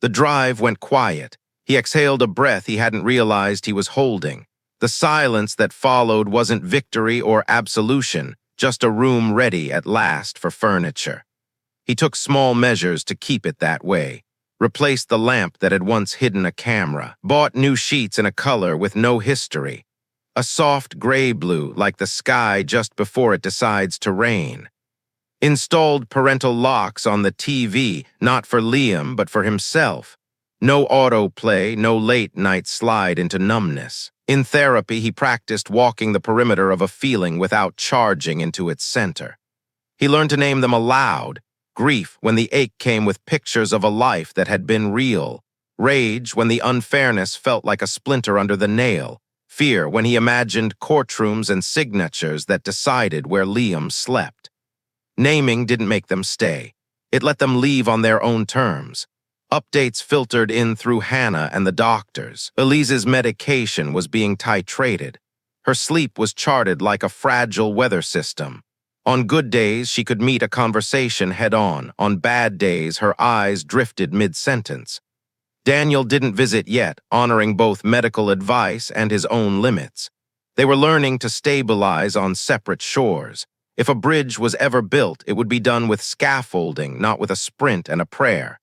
The drive went quiet. He exhaled a breath he hadn't realized he was holding. The silence that followed wasn't victory or absolution, just a room ready at last for furniture. He took small measures to keep it that way. Replaced the lamp that had once hidden a camera. Bought new sheets in a color with no history. A soft gray blue like the sky just before it decides to rain. Installed parental locks on the TV, not for Liam, but for himself. No autoplay, no late-night slide into numbness. In therapy, he practiced walking the perimeter of a feeling without charging into its center. He learned to name them aloud. Grief when the ache came with pictures of a life that had been real. Rage when the unfairness felt like a splinter under the nail. Fear when he imagined courtrooms and signatures that decided where Liam slept. Naming didn't make them stay. It let them leave on their own terms. Updates filtered in through Hannah and the doctors. Elise's medication was being titrated. Her sleep was charted like a fragile weather system. On good days, she could meet a conversation head-on. On bad days, her eyes drifted mid-sentence. Daniel didn't visit yet, honoring both medical advice and his own limits. They were learning to stabilize on separate shores. If a bridge was ever built, it would be done with scaffolding, not with a sprint and a prayer.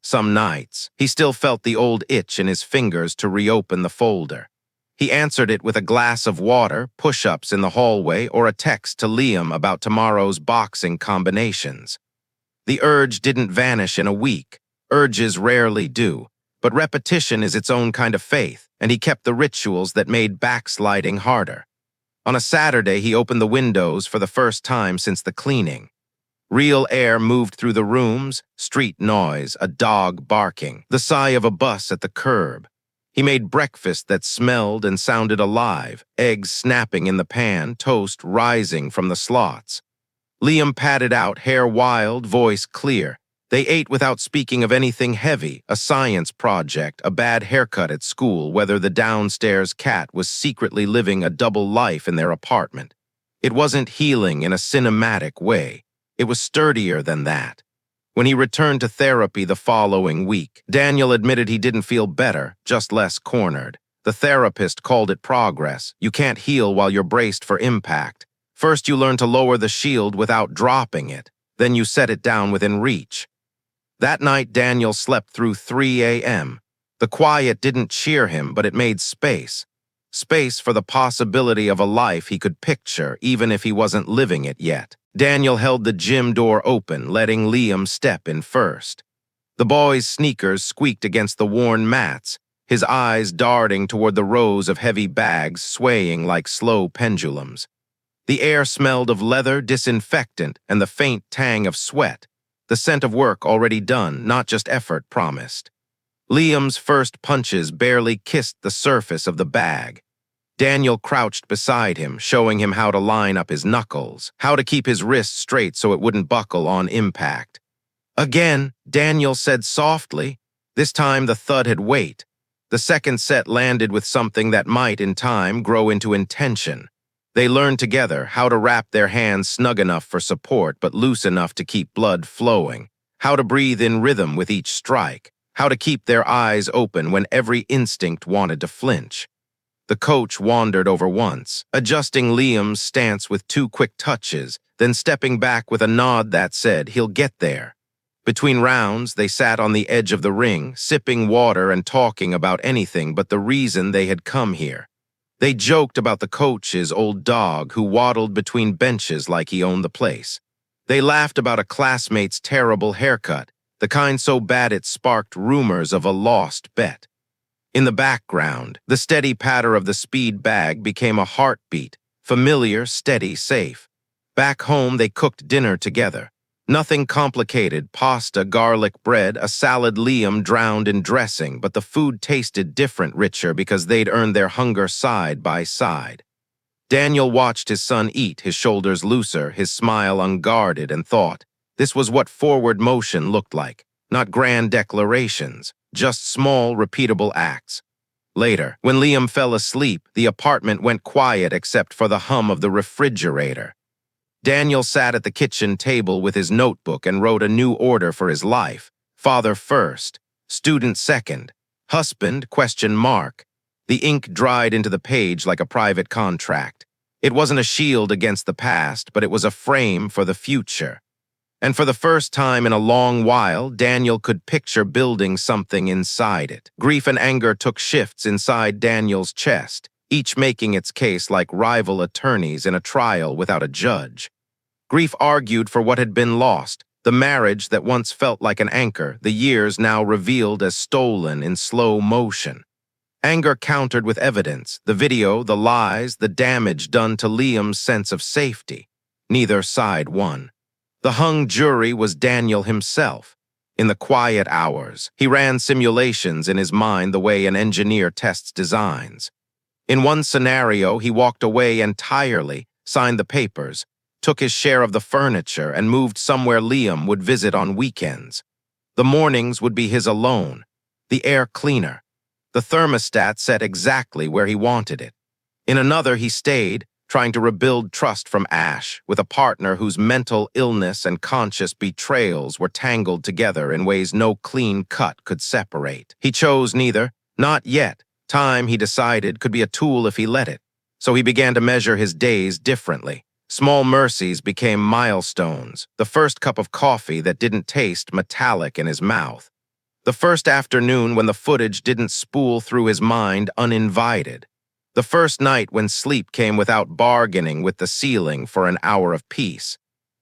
Some nights, he still felt the old itch in his fingers to reopen the folder. He answered it with a glass of water, push-ups in the hallway, or a text to Liam about tomorrow's boxing combinations. The urge didn't vanish in a week. Urges rarely do. But repetition is its own kind of faith, and he kept the rituals that made backsliding harder. On a Saturday, he opened the windows for the first time since the cleaning. Real air moved through the rooms, street noise, a dog barking, the sigh of a bus at the curb. He made breakfast that smelled and sounded alive, eggs snapping in the pan, toast rising from the slots. Liam padded out, hair wild, voice clear. They ate without speaking of anything heavy, a science project, a bad haircut at school, whether the downstairs cat was secretly living a double life in their apartment. It wasn't healing in a cinematic way. It was sturdier than that. When he returned to therapy the following week, Daniel admitted he didn't feel better, just less cornered. The therapist called it progress. You can't heal while you're braced for impact. First, you learn to lower the shield without dropping it. Then you set it down within reach. That night, Daniel slept through 3 a.m. The quiet didn't cheer him, but it made space. Space for the possibility of a life he could picture, even if he wasn't living it yet. Daniel held the gym door open, letting Liam step in first. The boy's sneakers squeaked against the worn mats, his eyes darting toward the rows of heavy bags swaying like slow pendulums. The air smelled of leather, disinfectant, and the faint tang of sweat. The scent of work already done, not just effort promised. Liam's first punches barely kissed the surface of the bag. Daniel crouched beside him, showing him how to line up his knuckles, how to keep his wrist straight so it wouldn't buckle on impact. Again, Daniel said softly. This time the thud had weight. The second set landed with something that might, in time, grow into intention. They learned together how to wrap their hands snug enough for support but loose enough to keep blood flowing, how to breathe in rhythm with each strike, how to keep their eyes open when every instinct wanted to flinch. The coach wandered over once, adjusting Liam's stance with 2 quick touches, then stepping back with a nod that said, "He'll get there." Between rounds, they sat on the edge of the ring, sipping water and talking about anything but the reason they had come here. They joked about the coach's old dog who waddled between benches like he owned the place. They laughed about a classmate's terrible haircut, the kind so bad it sparked rumors of a lost bet. In the background, the steady patter of the speed bag became a heartbeat, familiar, steady, safe. Back home, they cooked dinner together. Nothing complicated, pasta, garlic bread, a salad Liam drowned in dressing, but the food tasted different, richer, because they'd earned their hunger side by side. Daniel watched his son eat, his shoulders looser, his smile unguarded, and thought, this was what forward motion looked like, not grand declarations, just small, repeatable acts. Later, when Liam fell asleep, the apartment went quiet except for the hum of the refrigerator. Daniel sat at the kitchen table with his notebook and wrote a new order for his life. Father first, student second, husband ? The ink dried into the page like a private contract. It wasn't a shield against the past, but it was a frame for the future. And for the first time in a long while, Daniel could picture building something inside it. Grief and anger took shifts inside Daniel's chest, each making its case like rival attorneys in a trial without a judge. Grief argued for what had been lost, the marriage that once felt like an anchor, the years now revealed as stolen in slow motion. Anger countered with evidence, the video, the lies, the damage done to Liam's sense of safety. Neither side won. The hung jury was Daniel himself. In the quiet hours, he ran simulations in his mind the way an engineer tests designs. In one scenario, he walked away entirely, signed the papers, took his share of the furniture, and moved somewhere Liam would visit on weekends. The mornings would be his alone, the air cleaner, the thermostat set exactly where he wanted it. In another, he stayed, trying to rebuild trust from ash, with a partner whose mental illness and conscious betrayals were tangled together in ways no clean cut could separate. He chose neither, not yet. Time, he decided, could be a tool if he let it. So he began to measure his days differently. Small mercies became milestones, the first cup of coffee that didn't taste metallic in his mouth. The first afternoon when the footage didn't spool through his mind uninvited. The first night when sleep came without bargaining with the ceiling for an hour of peace.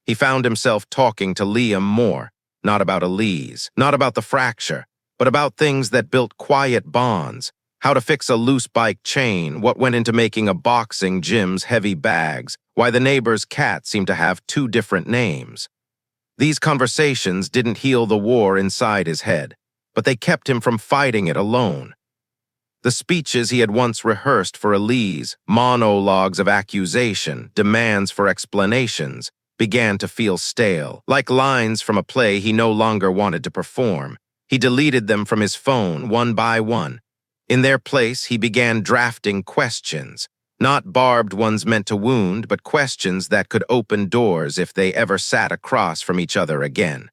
He found himself talking to Liam more, not about Elise, not about the fracture, but about things that built quiet bonds, how to fix a loose bike chain, what went into making a boxing gym's heavy bags, why the neighbor's cat seemed to have two different names. These conversations didn't heal the war inside his head, but they kept him from fighting it alone. The speeches he had once rehearsed for Elise, monologues of accusation, demands for explanations, began to feel stale, like lines from a play he no longer wanted to perform. He deleted them from his phone one by one. In their place, he began drafting questions, not barbed ones meant to wound, but questions that could open doors if they ever sat across from each other again.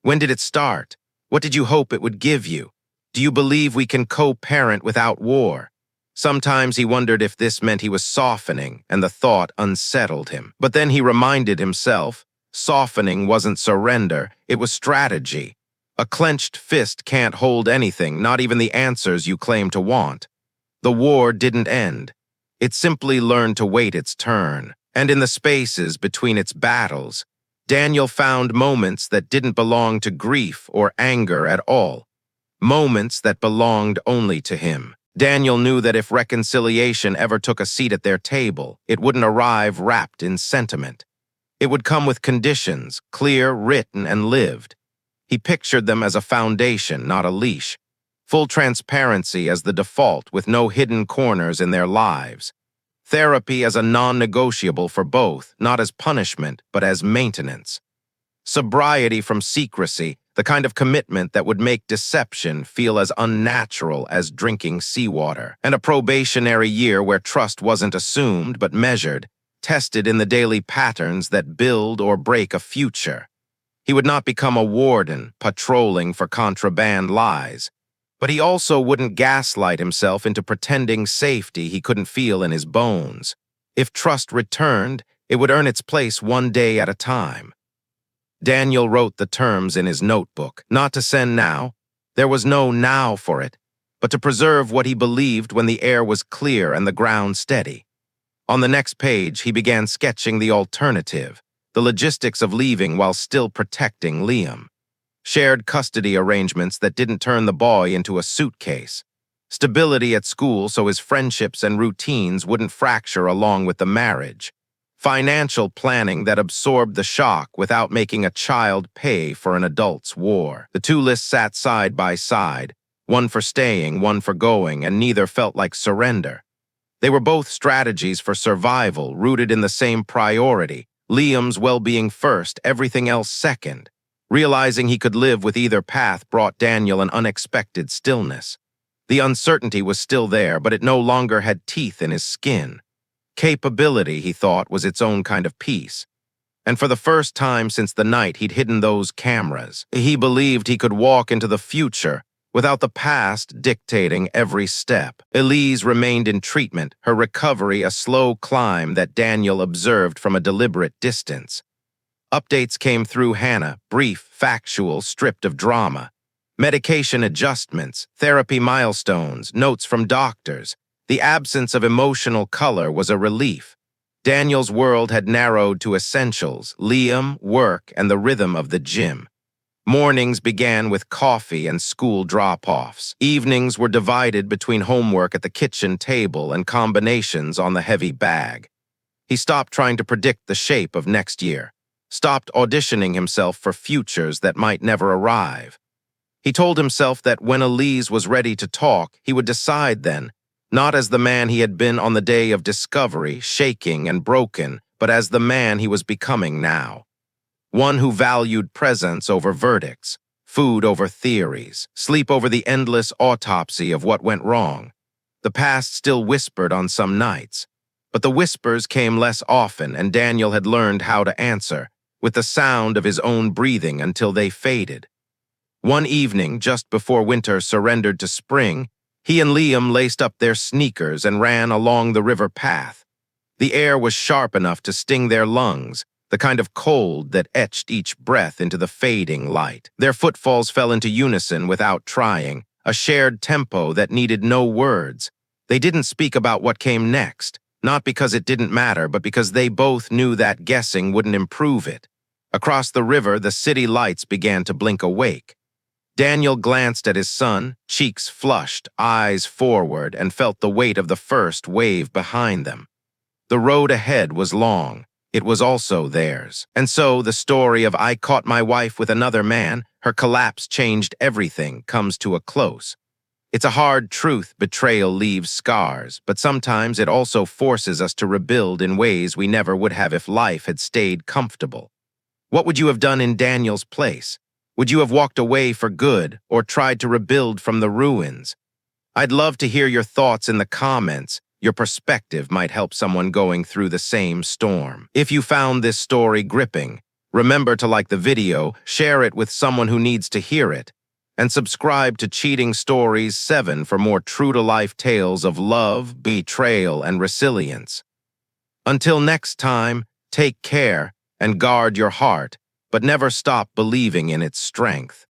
When did it start? What did you hope it would give you? Do you believe we can co-parent without war? Sometimes he wondered if this meant he was softening, and the thought unsettled him. But then he reminded himself, softening wasn't surrender, it was strategy. A clenched fist can't hold anything, not even the answers you claim to want. The war didn't end. It simply learned to wait its turn. And in the spaces between its battles, Daniel found moments that didn't belong to grief or anger at all. Moments that belonged only to him. Daniel knew that if reconciliation ever took a seat at their table, it wouldn't arrive wrapped in sentiment. It would come with conditions, clear, written, and lived. He pictured them as a foundation, not a leash. Full transparency as the default, with no hidden corners in their lives. Therapy as a non-negotiable for both, not as punishment, but as maintenance. Sobriety from secrecy, the kind of commitment that would make deception feel as unnatural as drinking seawater. And a probationary year where trust wasn't assumed but measured, tested in the daily patterns that build or break a future. He would not become a warden, patrolling for contraband lies. But he also wouldn't gaslight himself into pretending safety he couldn't feel in his bones. If trust returned, it would earn its place one day at a time. Daniel wrote the terms in his notebook, not to send now. There was no now for it, but to preserve what he believed when the air was clear and the ground steady. On the next page, he began sketching the alternative, the logistics of leaving while still protecting Liam. Shared custody arrangements that didn't turn the boy into a suitcase. Stability at school so his friendships and routines wouldn't fracture along with the marriage. Financial planning that absorbed the shock without making a child pay for an adult's war. The two lists sat side by side, one for staying, one for going, and neither felt like surrender. They were both strategies for survival, rooted in the same priority, Liam's well-being first, everything else second. Realizing he could live with either path brought Daniel an unexpected stillness. The uncertainty was still there, but it no longer had teeth in his skin. Capability, he thought, was its own kind of peace. And for the first time since the night he'd hidden those cameras, he believed he could walk into the future without the past dictating every step. Elise remained in treatment, her recovery a slow climb that Daniel observed from a deliberate distance. Updates came through Hannah, brief, factual, stripped of drama. Medication adjustments, therapy milestones, notes from doctors. The absence of emotional color was a relief. Daniel's world had narrowed to essentials, Liam, work, and the rhythm of the gym. Mornings began with coffee and school drop-offs. Evenings were divided between homework at the kitchen table and combinations on the heavy bag. He stopped trying to predict the shape of next year, stopped auditioning himself for futures that might never arrive. He told himself that when Elise was ready to talk, he would decide then, not as the man he had been on the day of discovery, shaking and broken, but as the man he was becoming now. One who valued presence over verdicts, food over theories, sleep over the endless autopsy of what went wrong. The past still whispered on some nights, but the whispers came less often, and Daniel had learned how to answer, with the sound of his own breathing until they faded. One evening, just before winter surrendered to spring, he and Liam laced up their sneakers and ran along the river path. The air was sharp enough to sting their lungs, the kind of cold that etched each breath into the fading light. Their footfalls fell into unison without trying, a shared tempo that needed no words. They didn't speak about what came next, not because it didn't matter, but because they both knew that guessing wouldn't improve it. Across the river, the city lights began to blink awake. Daniel glanced at his son, cheeks flushed, eyes forward, and felt the weight of the first wave behind them. The road ahead was long. It was also theirs. And so the story of "I caught my wife with another man, her collapse changed everything" comes to a close. It's a hard truth: betrayal leaves scars, but sometimes it also forces us to rebuild in ways we never would have if life had stayed comfortable. What would you have done in Daniel's place? Would you have walked away for good or tried to rebuild from the ruins? I'd love to hear your thoughts in the comments. Your perspective might help someone going through the same storm. If you found this story gripping, remember to like the video, share it with someone who needs to hear it, and subscribe to Cheating Stories 7 for more true-to-life tales of love, betrayal, and resilience. Until next time, take care and guard your heart, but never stop believing in its strength.